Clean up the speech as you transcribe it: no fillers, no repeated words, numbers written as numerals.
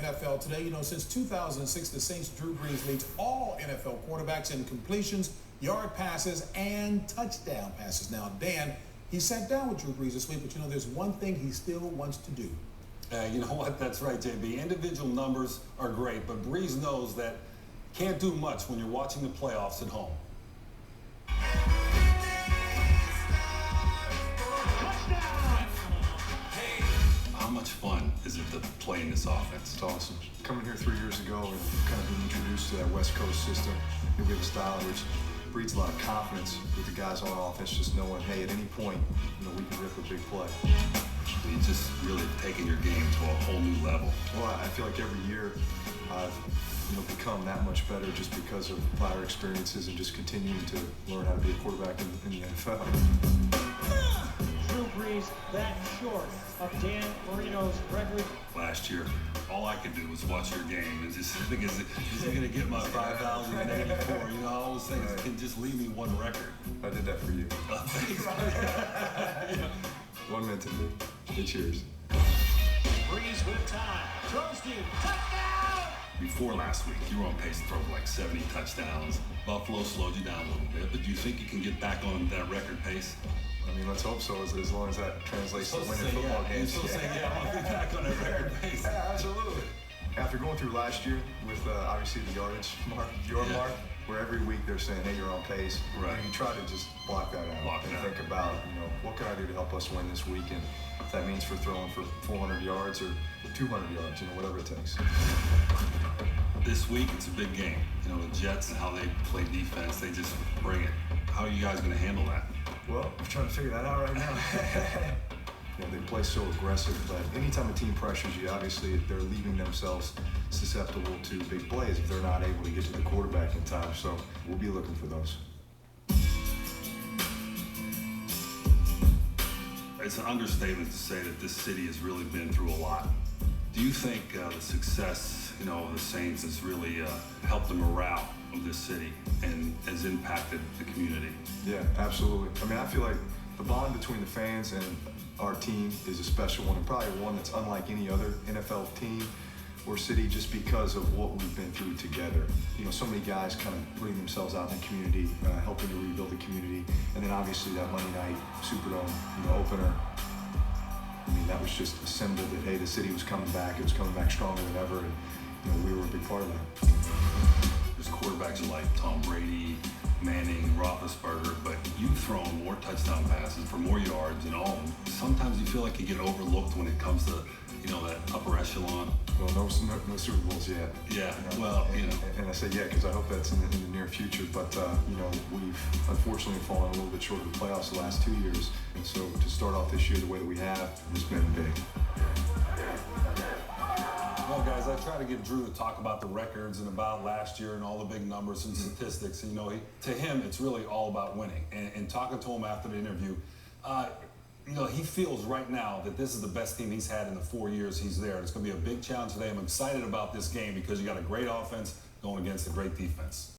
NFL today. You know, since 2006, the Saints' Drew Brees leads all NFL quarterbacks in completions, yard passes, and touchdown passes. Now, Dan, he sat down with Drew Brees this week, but you know, there's one thing he still wants to do. You know what? That's right, JB. Individual numbers are great, but Brees knows that can't do much when you're watching the playoffs at home. How much fun is it to play in this offense? It's awesome. Coming here 3 years ago and kind of being introduced to that West Coast system, we have a style which breeds a lot of confidence with the guys on offense, just knowing, hey, at any point, you know, we can rip a big play. You just really taking your game to a whole new level. Well, I feel like every year I've become that much better just because of prior experiences and just continuing to learn how to be a quarterback in the NFL. Drew Brees that short of Dan Marino's record. Last year, all I could do was watch your game and just think, is he going to get my 5,084? You know, I always think, can just leave me one record. I did that for you. Yeah. 1 minute to me. Hey, cheers. Brees with time. Throws deep. Touchdown! Before last week, you were on pace to throw like 70 touchdowns. Buffalo slowed you down a little bit, but do you think you can get back on that record pace? I mean, let's hope so, as long as that translates to winning football games. You're supposed to say, yeah, I'll be back on that record pace. Yeah, absolutely. After going through last year with obviously the yardage mark, mark, where every week they're saying, hey, you're on pace. Right. And you try to just block that out think about, you know, what can I do to help us win this week? And if that means for throwing for 400 yards or 200 yards, you know, whatever it takes. This week, it's a big game. You know, the Jets and how they play defense, they just bring it. How are you guys going to handle that? Well, I'm trying to figure that out right now. You know, they play so aggressive, but anytime a team pressures you, obviously they're leaving themselves susceptible to big plays if they're not able to get to the quarterback in time. So we'll be looking for those. It's an understatement to say that this city has really been through a lot. Do you think the success, you know, of the Saints has really helped the morale of this city and has impacted the community? Yeah, absolutely. I mean, I feel like the bond between the fans and our team is a special one, and probably one that's unlike any other NFL team or city, just because of what we've been through together. You know, so many guys kind of putting themselves out in the community, helping to rebuild the community, and then obviously that Monday night Superdome, you know, opener. I mean, that was just a symbol that, hey, the city was coming back. It was coming back stronger than ever, and you know, we were a big part of that. There's quarterbacks like Tom Brady, Manning, Roethlisberger, but you've thrown more touchdown passes for more yards and all. Sometimes you feel like you get overlooked when it comes to, you know, that upper echelon. Well, no Super Bowls yet. Yeah, you know? well, you know. And I say yeah because I hope that's in the near future. But, you know, we've unfortunately fallen a little bit short of the playoffs the last 2 years. And so to start off this year the way that we have has been big. Well, guys, I try to get Drew to talk about the records and about last year and all the big numbers and statistics. And, you know, to him, it's really all about winning. And talking to him after the interview, you know, he feels right now that this is the best team he's had in the 4 years he's there. It's going to be a big challenge today. I'm excited about this game because you got a great offense going against a great defense.